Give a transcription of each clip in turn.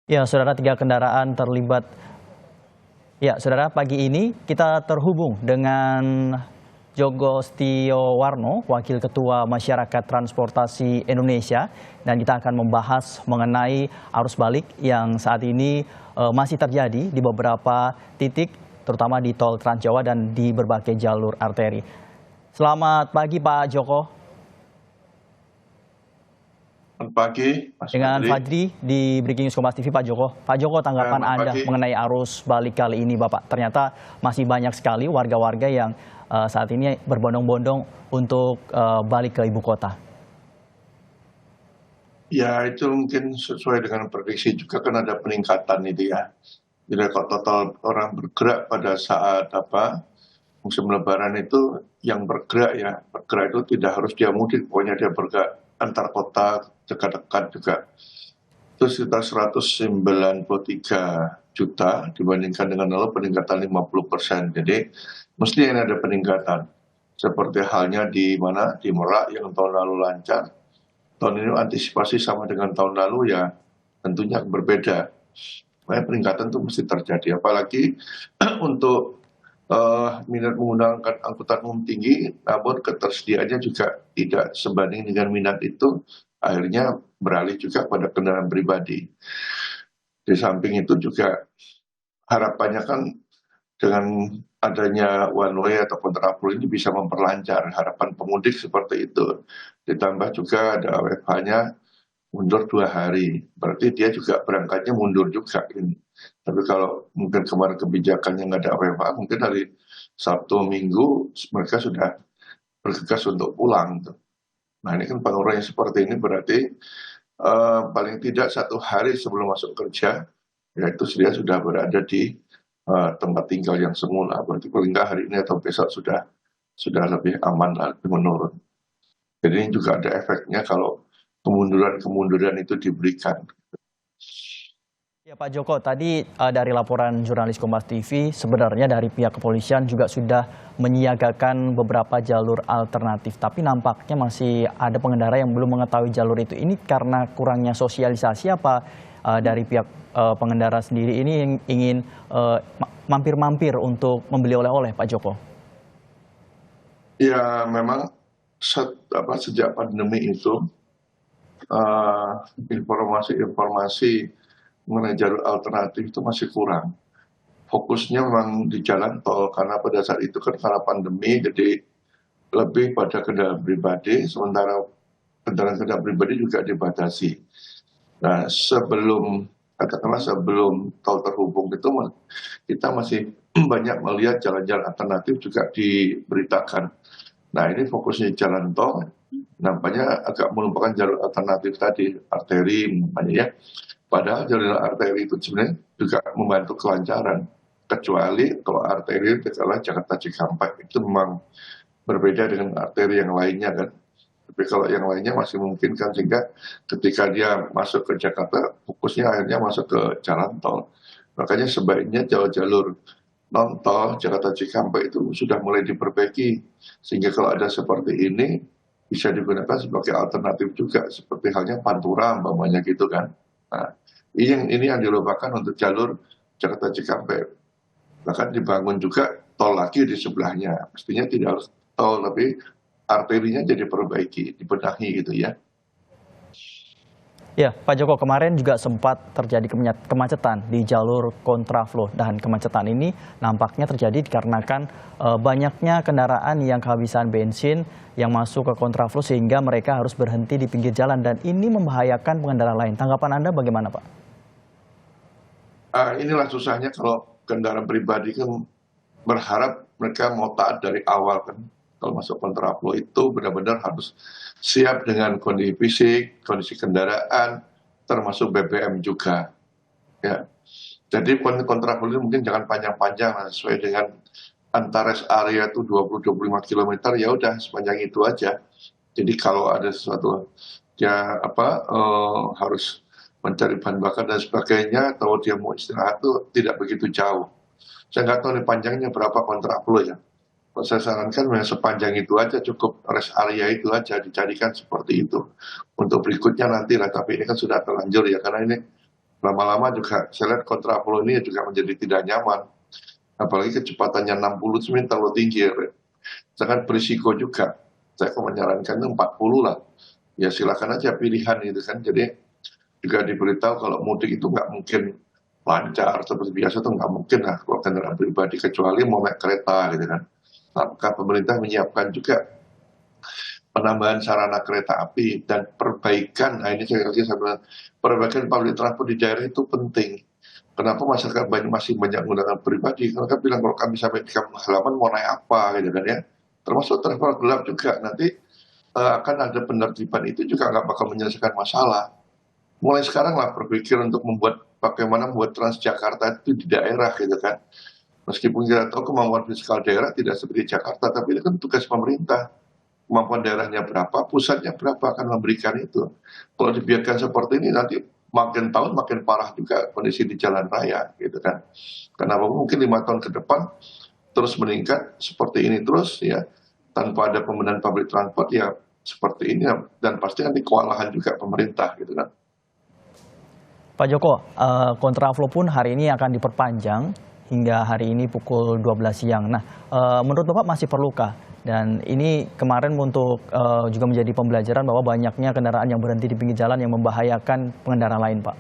Ya, saudara, tiga kendaraan terlibat. Ya, saudara, pagi ini kita terhubung dengan Jogo Stiowarno, Wakil Ketua Masyarakat Transportasi Indonesia, dan kita akan membahas mengenai arus balik yang saat ini masih terjadi di beberapa titik, terutama di Tol Trans Jawa dan di berbagai jalur arteri. Selamat pagi, Pak Joko. Selamat pagi, Mas Dengan Fadli. Fadli di Breaking News Kompas TV, Pak Joko. Pak Joko, tanggapan Selamat Anda pagi. mengenai arus balik kali ini, Bapak? Ternyata masih banyak sekali warga-warga yang saat ini berbondong-bondong untuk balik ke ibu kota. Ya, itu mungkin sesuai dengan prediksi juga kan ada peningkatan itu ya. Jadi kalau total orang bergerak pada saat musim Lebaran itu yang bergerak itu tidak harus dia mudik, pokoknya dia bergerak antar kota dekat-dekat juga. Itu sekitar 193 juta dibandingkan dengan lalu peningkatan 50%. Jadi mesti ini ada peningkatan. Seperti halnya di Merak yang tahun lalu lancar. Tahun ini antisipasi sama dengan tahun lalu ya tentunya berbeda. Makanya peningkatan itu mesti terjadi. Apalagi untuk minat menggunakan angkutan umum tinggi, namun ketersediaannya juga tidak sebanding dengan minat itu, akhirnya beralih juga pada kendaraan pribadi. Di samping itu juga harapannya kan dengan adanya one way atau kontraflow ini bisa memperlancar harapan pemudik seperti itu. Ditambah juga ada WFH-nya mundur 2 hari, berarti dia juga berangkatnya mundur juga ini. Tapi kalau mungkin kemarin kebijakannya nggak ada WFH, mungkin hari Sabtu Minggu mereka sudah bergegas untuk pulang. Nah ini kan pengurangan seperti ini berarti paling tidak 1 hari sebelum masuk kerja, yaitu dia sudah berada di tempat tinggal yang semula. Berarti paling nggak hari ini atau besok sudah lebih aman, lebih menurun. Jadi ini juga ada efeknya kalau kemunduran itu diberikan. Ya, Pak Joko, tadi dari laporan jurnalis Kompas TV, sebenarnya dari pihak kepolisian juga sudah menyiagakan beberapa jalur alternatif. Tapi nampaknya masih ada pengendara yang belum mengetahui jalur itu. Ini karena kurangnya sosialisasi apa dari pihak pengendara sendiri ini yang ingin mampir-mampir untuk membeli oleh-oleh, Pak Joko? Ya memang sejak pandemi itu informasi mengenai jalur alternatif itu masih kurang. Fokusnya memang di jalan tol karena pada saat itu kan karena pandemi jadi lebih pada kendaraan pribadi, sementara kendaraan pribadi juga dibatasi. Nah katakanlah sebelum tol terhubung itu kita masih banyak melihat jalan-jalan alternatif juga diberitakan. Nah ini fokusnya jalan tol, nampaknya agak melupakan jalur alternatif tadi, arteri namanya ya. Padahal jalur arteri itu sebenarnya juga membantu kelancaran. Kecuali kalau arteri adalah Jakarta Cikampek, itu memang berbeda dengan arteri yang lainnya kan. Tapi kalau yang lainnya masih mungkin kan, sehingga ketika dia masuk ke Jakarta, fokusnya akhirnya masuk ke jalan tol. Makanya sebaiknya jalur-jalur non-tol Jakarta Cikampek itu sudah mulai diperbaiki. Sehingga kalau ada seperti ini, bisa digunakan sebagai alternatif juga. Seperti halnya Pantura, umpamanya gitu kan. Nah, ini yang dilupakan untuk jalur Jakarta Cikampek. Bahkan dibangun juga tol lagi di sebelahnya. Mestinya tidak harus tol, tapi arterinya jadi perbaiki, dibenahi gitu ya. Ya, Pak Joko, kemarin juga sempat terjadi kemacetan di jalur kontraflow, dan kemacetan ini nampaknya terjadi dikarenakan banyaknya kendaraan yang kehabisan bensin yang masuk ke kontraflow sehingga mereka harus berhenti di pinggir jalan dan ini membahayakan pengendara lain. Tanggapan Anda bagaimana, Pak? Inilah susahnya kalau kendaraan pribadi kan berharap mereka mau taat dari awal kan. Kalau masuk kontraflow itu benar-benar harus siap dengan kondisi fisik, kondisi kendaraan, termasuk BBM juga. Ya. Jadi kontraflow ini mungkin jangan panjang-panjang, sesuai dengan antar rest area itu 20-25 km, ya udah sepanjang itu aja. Jadi kalau ada sesuatu ya harus mencari bahan bakar dan sebagainya, atau dia mau istirahat tuh tidak begitu jauh. Saya nggak tahu nih panjangnya berapa kontraflow ya. Saya sarankan memang sepanjang itu aja, cukup rest area itu aja dicarikan seperti itu. Untuk berikutnya nanti lah, tapi ini kan sudah terlanjur ya, karena ini lama-lama juga saya lihat kontraflow ini juga menjadi tidak nyaman. Apalagi kecepatannya 60 itu terlalu tinggi ya. Sangat berisiko juga. Saya menyarankan itu 40 lah. Ya silakan aja pilihan gitu kan. Jadi juga diberitahu kalau mudik itu nggak mungkin lancar seperti biasa tuh nggak mungkin lah kalau kendaraan pribadi kecuali mau naik kereta gitu kan. Maka pemerintah menyiapkan juga penambahan sarana kereta api dan perbaikan. Nah ini saya bilang, perbaikan public transport di daerah itu penting. Kenapa masyarakat masih banyak menggunakan pribadi? Karena kan bilang kalau kami sampai di kampung halaman mau naik apa gitu kan ya. Termasuk travel gelap juga nanti akan ada penertiban itu juga nggak bakal menyelesaikan masalah. Mulai sekarang lah berpikir untuk membuat bagaimana membuat Transjakarta itu di daerah gitu kan. Meskipun kita tahu kemampuan fiskal daerah tidak seperti Jakarta, tapi itu kan tugas pemerintah. Kemampuan daerahnya berapa, pusatnya berapa akan memberikan itu. Kalau dibiarkan seperti ini nanti makin tahun makin parah juga kondisi di jalan raya gitu kan. Kenapa mungkin 5 tahun ke depan terus meningkat seperti ini terus ya tanpa ada pembenahan public transport ya seperti ini dan pasti nanti kewalahan juga pemerintah gitu kan. Pak Joko, kontraflow pun hari ini akan diperpanjang hingga hari ini pukul 12 siang. Nah, menurut Bapak masih perlukah? Dan ini kemarin untuk juga menjadi pembelajaran bahwa banyaknya kendaraan yang berhenti di pinggir jalan yang membahayakan pengendara lain, Pak.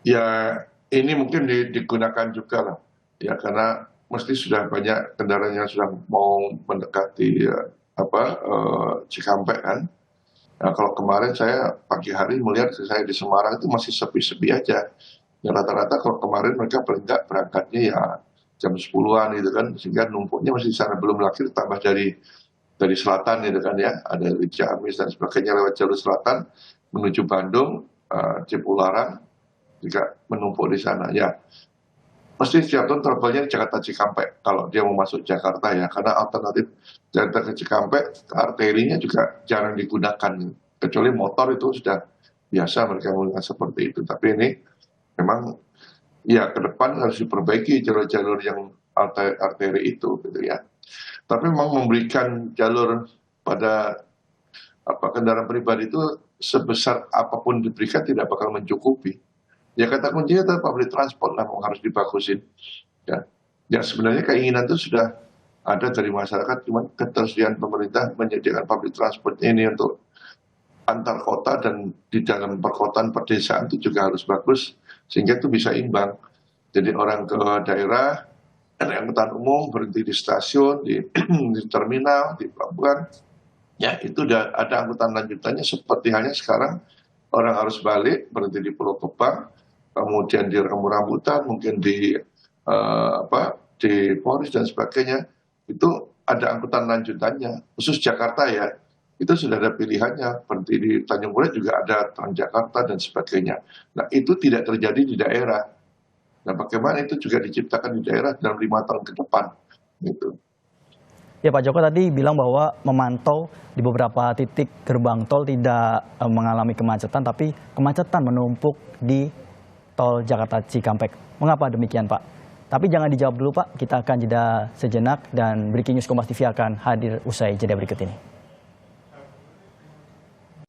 Ya, ini mungkin digunakan juga lah. Ya, karena mesti sudah banyak kendaraan yang sudah mau mendekati Cikampek kan. Nah, kalau kemarin saya pagi hari melihat saya di Semarang itu masih sepi-sepi aja. Ya rata-rata kalau kemarin mereka paling nggak berangkatnya ya jam 10-an gitu kan, sehingga numpuknya masih di sana belum lagi ditambah dari selatan gitu kan ya, ada dari Ciamis dan sebagainya lewat jalur selatan menuju Bandung, Cipularang juga menumpuk di sana ya. Mesti setiap tahun trouble-nya di Jakarta Cikampek kalau dia mau masuk Jakarta ya, karena alternatif Jakarta ke Cikampek ke arterinya juga jarang digunakan, kecuali motor itu sudah biasa mereka menggunakan seperti itu. Tapi ini memang ya ke depan harus diperbaiki jalur-jalur yang arteri itu gitu ya. Tapi memang memberikan jalur pada kendaraan pribadi itu sebesar apapun diberikan tidak bakal mencukupi. Ya kata kuncinya itu public transport lah harus dibagusin. Ya, ya sebenarnya keinginan itu sudah ada dari masyarakat, cuma ketersediaan pemerintah menyediakan public transport ini untuk antar kota dan di dalam perkotaan perdesaan itu juga harus bagus sehingga itu bisa imbang. Jadi orang ke daerah, naik angkutan umum berhenti di stasiun, di terminal, di pelabuhan, ya itu udah ada angkutan lanjutannya seperti halnya sekarang orang harus balik berhenti di Pulau Gebang, kemudian di Rambutan, mungkin di Polres dan sebagainya, itu ada angkutan lanjutannya. Khusus Jakarta ya, itu sudah ada pilihannya. Berhenti di Tanjung Priok juga ada Transjakarta dan sebagainya. Nah itu tidak terjadi di daerah. Nah bagaimana itu juga diciptakan di daerah dalam 5 tahun ke depan. Gitu. Ya Pak Joko tadi bilang bahwa memantau di beberapa titik gerbang tol tidak mengalami kemacetan, tapi kemacetan menumpuk di tol Jakarta Cikampek. Mengapa demikian Pak? Tapi jangan dijawab dulu Pak, kita akan jeda sejenak dan Breaking News Kompas TV akan hadir usai jeda berikut ini.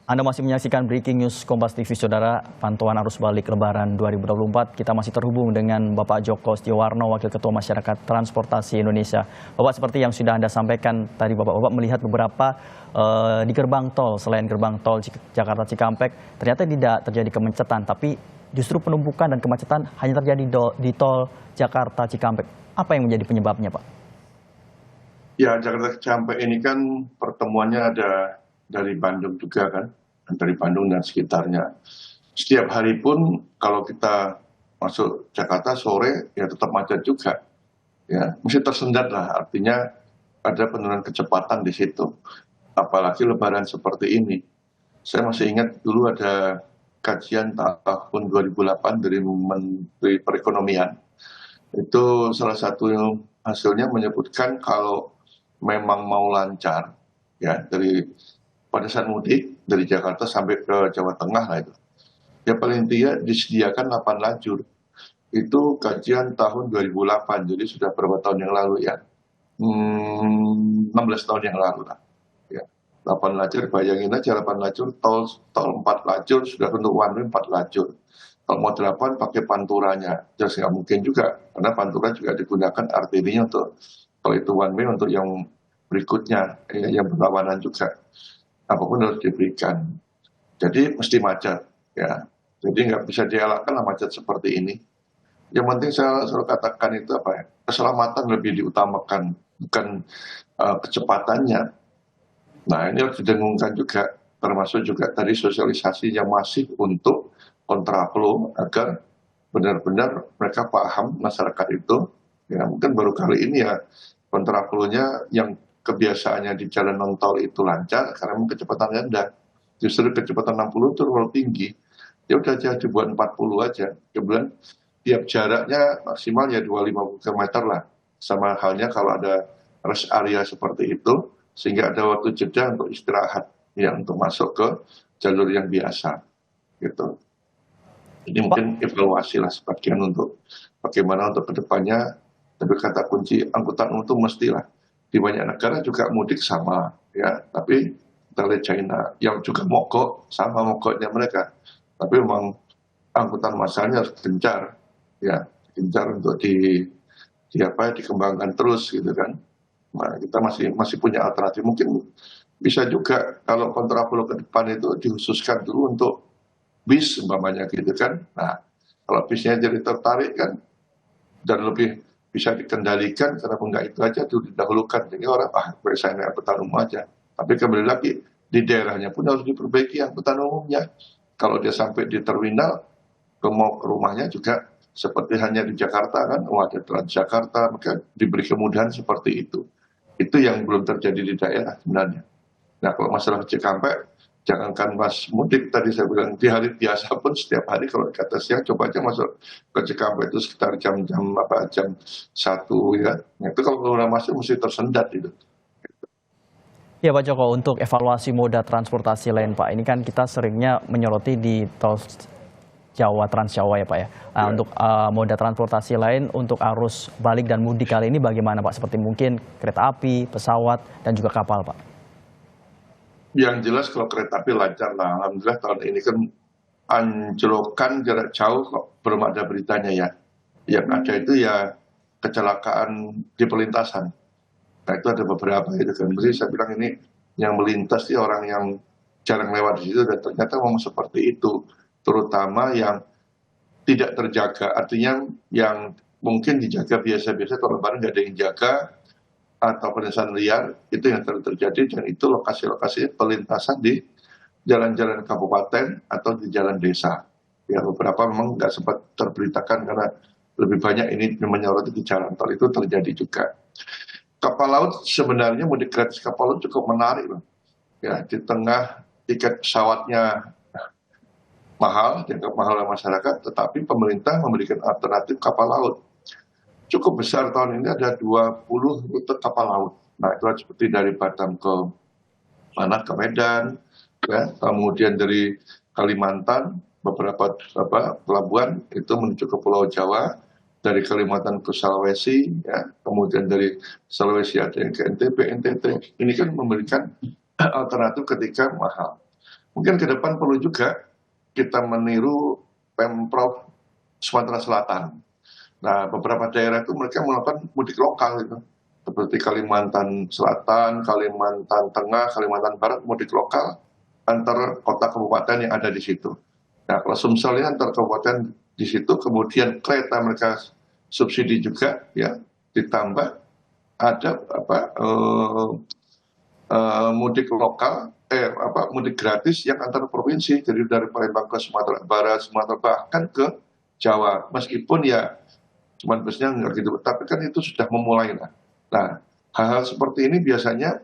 Anda masih menyaksikan Breaking News Kompas TV, Saudara. Pantauan arus balik Lebaran 2024. Kita masih terhubung dengan Bapak Joko Setiawarno, Wakil Ketua Masyarakat Transportasi Indonesia. Bapak, seperti yang sudah Anda sampaikan tadi, Bapak melihat beberapa di gerbang tol, selain gerbang tol Jakarta Cikampek, ternyata tidak terjadi kemacetan, tapi justru penumpukan dan kemacetan hanya terjadi di tol Jakarta Cikampek. Apa yang menjadi penyebabnya, Pak? Ya, Jakarta Cikampek ini kan pertemuannya ada dari Bandung juga kan, dari Bandung dan sekitarnya. Setiap hari pun kalau kita masuk Jakarta sore ya tetap macet juga. Ya, mesti tersendat lah, artinya ada penurunan kecepatan di situ. Apalagi Lebaran seperti ini. Saya masih ingat dulu ada kajian tahun 2008 dari Menteri Perekonomian. Itu salah satu hasilnya menyebutkan kalau memang mau lancar ya pada saat mudik dari Jakarta sampai ke Jawa Tengah lah itu. Ya paling tidak disediakan 8 lajur. Itu kajian tahun 2008, jadi sudah berapa tahun yang lalu ya. 16 tahun yang lalu lah. Ya. 8 lajur, bayangin aja 8 lajur, tol 4 lajur, sudah untuk one way 4 lajur. Kalau mau 8 pakai panturanya, jelas nggak mungkin juga, karena pantura juga digunakan arterinya untuk, kalau itu one way untuk yang berikutnya, yang berlawanan juga. Apapun harus diberikan. Jadi mesti macet, ya. Jadi nggak bisa dielakkan lah macet seperti ini. Yang penting saya selalu katakan itu apa ya, keselamatan lebih diutamakan, bukan kecepatannya. Nah ini harus didengungkan juga, termasuk juga tadi sosialisasi yang masif untuk kontraflow agar benar-benar mereka paham masyarakat itu. Ya mungkin baru kali ini ya kontraflow-nya yang kebiasaannya di jalan non tol itu lancar karena mungkin kecepatan rendah. Justru kecepatan 60 itu terlalu tinggi. Ya udah aja dibuat 40 aja. Kemudian tiap jaraknya maksimal ya 250 km lah. Sama halnya kalau ada rest area seperti itu, sehingga ada waktu jeda untuk istirahat, ya untuk masuk ke jalur yang biasa, gitu. Ini Pak, mungkin evaluasi lah sebagian untuk bagaimana untuk kedepannya. Tapi kata kunci angkutan umum itu mestilah di banyak negara juga mudik sama, ya. Tapi kita lihat China yang juga mogok sama mogoknya mereka. Tapi memang angkutan massanya harus gencar, ya, gencar untuk dikembangkan terus gitu kan. Nah, kita masih punya alternatif. Mungkin bisa juga kalau kontraflow ke depan itu dikhususkan dulu untuk bis umpamanya gitu kan. Nah, kalau bisnya jadi tertarik kan dan lebih bisa dikendalikan karena enggak itu aja dulu didahulukan. Jadi orang saya naik angkutan umum aja. Tapi kembali lagi di daerahnya pun harus diperbaiki angkutan umumnya. Kalau dia sampai di terminal mau ke rumahnya juga seperti hanya di Jakarta kan, ada Transjakarta, maka diberi kemudahan seperti itu. Itu yang belum terjadi di daerah sebenarnya. Nah kalau masalah Cikampek, jangankan Mas mudik tadi saya bilang, di hari biasa pun setiap hari kalau kata siang coba aja masuk ke Cikampek itu sekitar jam 1 ya. Nah, itu kalau orang masuk mesti tersendat itu. ya Pak Joko, untuk evaluasi moda transportasi lain Pak, ini kan kita seringnya menyoroti di tol Jawa, Trans Jawa ya Pak ya. Nah, Ya. untuk moda transportasi lain untuk arus balik dan mudik kali ini bagaimana Pak? Seperti mungkin kereta api, pesawat, dan juga kapal Pak. Yang jelas kalau kereta api lancar lah, alhamdulillah tahun ini kan anjlokan jarak jauh kok belum ada beritanya ya. Yang ada itu ya kecelakaan di pelintasan. Nah itu ada beberapa itu kan. Mesti saya bilang ini yang melintas sih orang yang jarang lewat di situ dan ternyata memang seperti itu. Terutama yang tidak terjaga, artinya yang mungkin dijaga biasa-biasa, kalau lebaran nggak ada yang jaga, atau pelintasan liar, itu yang terjadi, dan itu lokasi-lokasi pelintasan di jalan-jalan kabupaten atau di jalan desa. Ya beberapa memang nggak sempat terberitakan karena lebih banyak ini menyoroti di jalan tol, itu terjadi juga. Kapal laut sebenarnya mudik gratis kapal laut cukup menarik loh. Ya di tengah tiket pesawatnya mahal, dianggap mahal oleh masyarakat, tetapi pemerintah memberikan alternatif kapal laut. Cukup besar tahun ini ada 20 rute kapal laut. Nah itu seperti dari Batam ke Medan, ya, kemudian dari Kalimantan, beberapa pelabuhan itu menuju ke Pulau Jawa, dari Kalimantan ke Sulawesi, ya, kemudian dari Sulawesi ada yang ke NTB, NTT. Ini kan memberikan alternatif ketika mahal. Mungkin ke depan perlu juga kita meniru Pemprov Sumatera Selatan. Nah, beberapa daerah itu mereka melakukan mudik lokal itu. Seperti Kalimantan Selatan, Kalimantan Tengah, Kalimantan Barat, mudik lokal antar kota kabupaten yang ada di situ. Nah, kalau Sumsel ini antar kabupaten di situ, kemudian kereta mereka subsidi juga, ya, ditambah ada mudik lokal, mudik gratis yang antar provinsi, jadi dari Palembang ke Sumatera Barat, Sumatera bahkan ke Jawa, meskipun ya cuman busnya nggak gitu, tapi kan itu sudah memulai lah. Nah, hal-hal seperti ini biasanya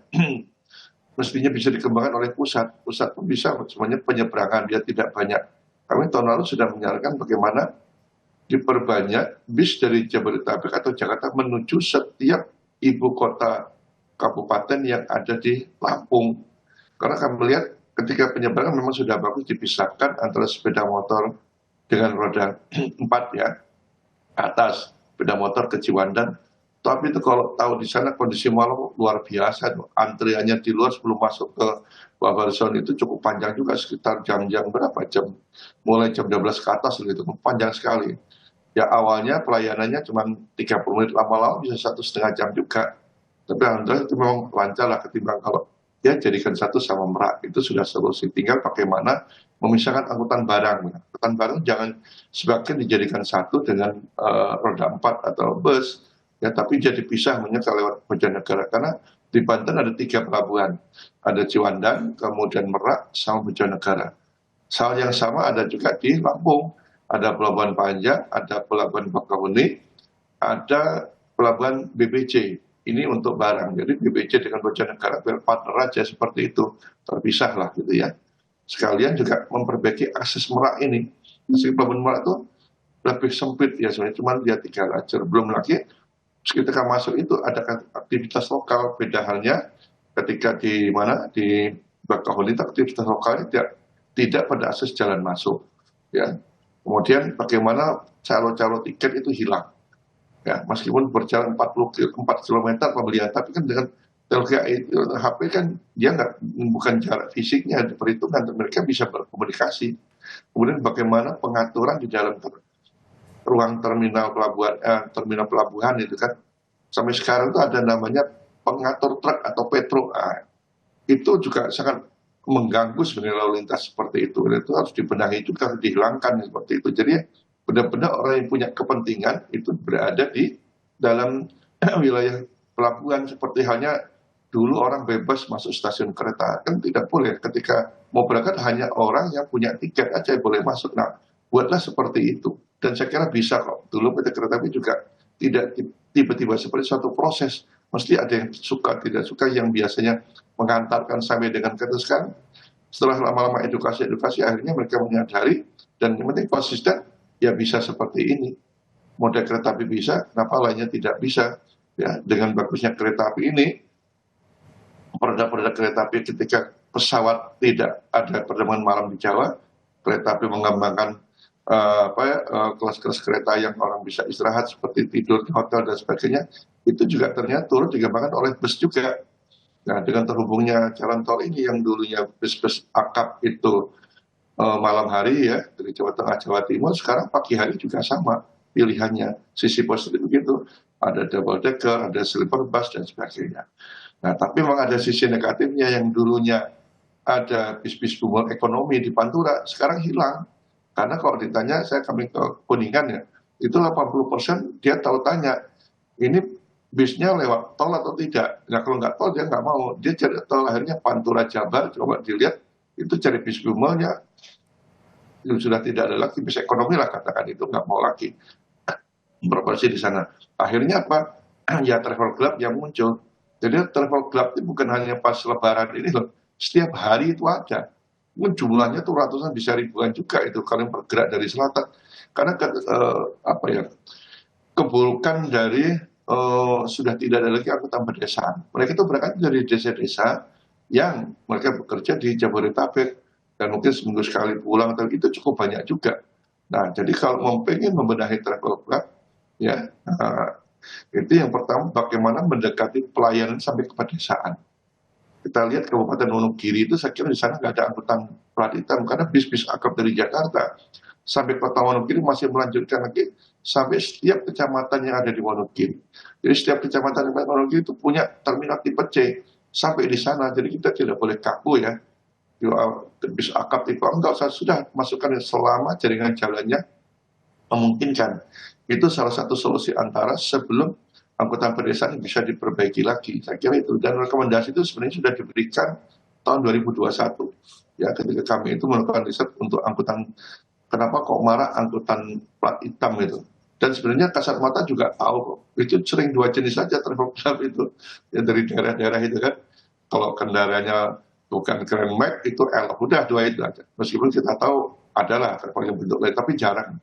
mestinya bisa dikembangkan oleh pusat. Pusat pun bisa semuanya penyeberangan, dia tidak banyak. Kami tahun lalu sudah menyarankan bagaimana diperbanyak bis dari Jabodetabek atau Jakarta menuju setiap ibu kota kabupaten yang ada di Lampung. Karena kami melihat ketika penyeberangan memang sudah bagus dipisahkan antara sepeda motor dengan roda 4 ya, atas, sepeda motor ke Ciwandan Tapi itu kalau tahu di sana kondisi malam luar biasa tuh. Antriannya di luar sebelum masuk ke buffer zone itu cukup panjang juga sekitar jam-jam berapa jam, mulai jam 12 ke atas gitu, panjang sekali. Ya awalnya pelayanannya cuma 30 menit, lama-lama bisa 1,5 jam juga. Tapi alhamdulillah itu memang lancar lah ketimbang kalau ya jadikan satu sama Merak itu sudah solusi. Tinggal bagaimana memisahkan angkutan barang. Angkutan barang jangan sebagian dijadikan satu dengan roda 4 atau bus, ya tapi jadi pisah menyeka lewat Bojonegoro karena di Banten ada 3 pelabuhan, ada Ciwandan, kemudian Merak, sama Bojonegoro. Hal yang sama ada juga di Lampung, ada Pelabuhan Panjang, ada Pelabuhan Bakauheni, ada Pelabuhan BBC. Ini untuk barang. Jadi BBC dengan Bojonegoro partner aja seperti itu, terpisah lah gitu ya. Sekalian juga memperbaiki akses Merak ini. Meski Pelabuhan Merak itu lebih sempit ya sebenarnya, cuma dia 3 lajur. Belum lagi ketika masuk itu ada aktivitas lokal. Beda halnya ketika di mana di Bakauheni aktivitas lokalnya tidak pada akses jalan masuk. Ya, kemudian bagaimana calo-calo tiket itu hilang. Ya, meskipun berjalan 4 kilometer pembelian, tapi kan dengan teknologi HP kan dia bukan jarak fisiknya diperhitungkan, mereka bisa berkomunikasi. Kemudian bagaimana pengaturan di dalam ruang terminal pelabuhan itu kan sampai sekarang itu ada namanya pengatur truk atau petro. Nah, itu juga sangat mengganggu sebenarnya lalu lintas seperti itu. Dan itu harus dibenahi juga, harus dihilangkan seperti itu. Jadi benar-benar orang yang punya kepentingan itu berada di dalam wilayah pelabuhan, seperti halnya dulu orang bebas masuk stasiun kereta, kan tidak boleh. Ketika mau berangkat hanya orang yang punya tiket aja yang boleh masuk. Nah, buatlah seperti itu. Dan saya kira bisa kok. Dulu PT Kereta Api juga tidak tiba-tiba seperti suatu proses. Mesti ada yang suka, tidak suka, yang biasanya mengantarkan sampai dengan kereta sekarang. Setelah lama-lama edukasi akhirnya mereka menyadari, dan yang penting konsisten, ya bisa seperti ini. Moda kereta api bisa, kenapa lainnya tidak bisa? Ya, dengan bagusnya kereta api ini, produk-produk kereta api ketika pesawat tidak ada penerbangan malam di Jawa, kereta api mengembangkan kelas-kelas kereta yang orang bisa istirahat seperti tidur di hotel dan sebagainya, itu juga ternyata turut dikembangkan oleh bus juga. Nah, dengan terhubungnya jalan tol ini yang dulunya bus-bus akap itu malam hari ya dari Jawa Tengah, Jawa Timur, sekarang pagi hari juga sama pilihannya. Sisi positif begitu, ada double decker, ada sleeper bus dan sebagainya. Nah, tapi memang ada sisi negatifnya, yang dulunya ada bis-bis bumel ekonomi di Pantura, sekarang hilang. Karena kalau ditanya, kami ke Kuningan ya, itu 80% dia tahu tanya, ini bisnya lewat tol atau tidak. Nah kalau nggak tol dia nggak mau, dia cari tol, akhirnya Pantura Jabar, coba dilihat, itu cari bis bumelnya, itu sudah tidak ada lagi, bis ekonomi lah katakan, itu nggak mau lagi beroperasi di sana. Akhirnya apa? Ya travel club yang muncul. Jadi travel club itu bukan hanya pas lebaran ini loh, setiap hari itu ada. Mungkin jumlahnya tuh ratusan bisa ribuan juga itu kalau yang bergerak dari selatan. Karena keburukan dari sudah tidak ada lagi angkutan pedesaan. Mereka itu berangkat dari desa-desa yang mereka bekerja di Jabodetabek dan mungkin seminggu sekali pulang, tapi itu cukup banyak juga. Nah, jadi kalau mau pengen membenahi travel club, ya itu yang pertama bagaimana mendekati pelayanan sampai ke pedesaan. Kita lihat Kabupaten Wonogiri itu, saya kira di sana nggak ada angkutan plat hitam karena bis-bis akap dari Jakarta sampai kota Wonogiri masih melanjutkan lagi sampai setiap kecamatan yang ada di Wonogiri. Jadi setiap kecamatan yang ada di Wonogiri itu punya terminal tipe C sampai di sana. Jadi kita tidak boleh kaku ya. Bis akap tipe enggak usah, sudah masukkan selama jaringan jalannya memungkinkan. Itu salah satu solusi antara sebelum angkutan pedesaan bisa diperbaiki lagi. Saya kira itu. Dan rekomendasi itu sebenarnya sudah diberikan tahun 2021. Ya, ketika kami itu melakukan riset untuk angkutan, kenapa kok marah angkutan plat hitam itu. Dan sebenarnya kasat mata juga tahu kok. Itu sering 2 jenis saja travel club itu. Ya, dari daerah-daerah itu kan. Kalau kendaraannya bukan Grand Max itu L. Udah 2 itu aja. Meskipun kita tahu adalah travel yang bentuk lain, tapi jarang.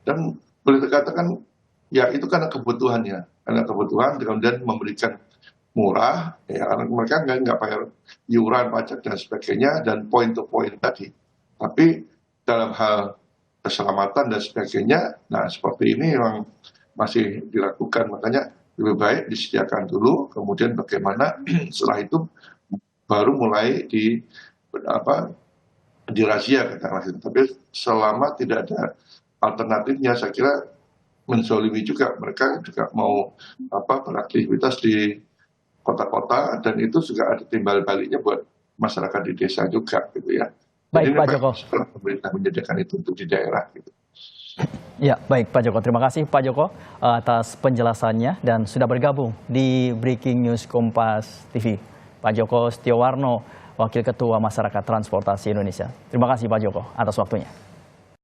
Dan boleh dikatakan ya itu karena kebutuhannya, karena kebutuhan kemudian memberikan murah, ya karena mereka nggak bayar iuran, pajak dan sebagainya, dan point to point tadi. Tapi dalam hal keselamatan dan sebagainya, nah seperti ini memang masih dilakukan. Makanya lebih baik disediakan dulu, kemudian bagaimana setelah itu baru mulai dirazia katakanlah itu. Tapi selama tidak ada alternatifnya, saya kira menzolimi juga, mereka juga mau beraktivitas di kota-kota, dan itu juga ada timbal baliknya buat masyarakat di desa juga gitu ya. Jadi Baik Pak Joko. pemerintah menyediakan itu untuk di daerah gitu. Ya, baik Pak Joko. Terima kasih Pak Joko atas penjelasannya dan sudah bergabung di Breaking News Kompas TV. Pak Joko Setiowarno, Wakil Ketua Masyarakat Transportasi Indonesia. Terima kasih Pak Joko atas waktunya.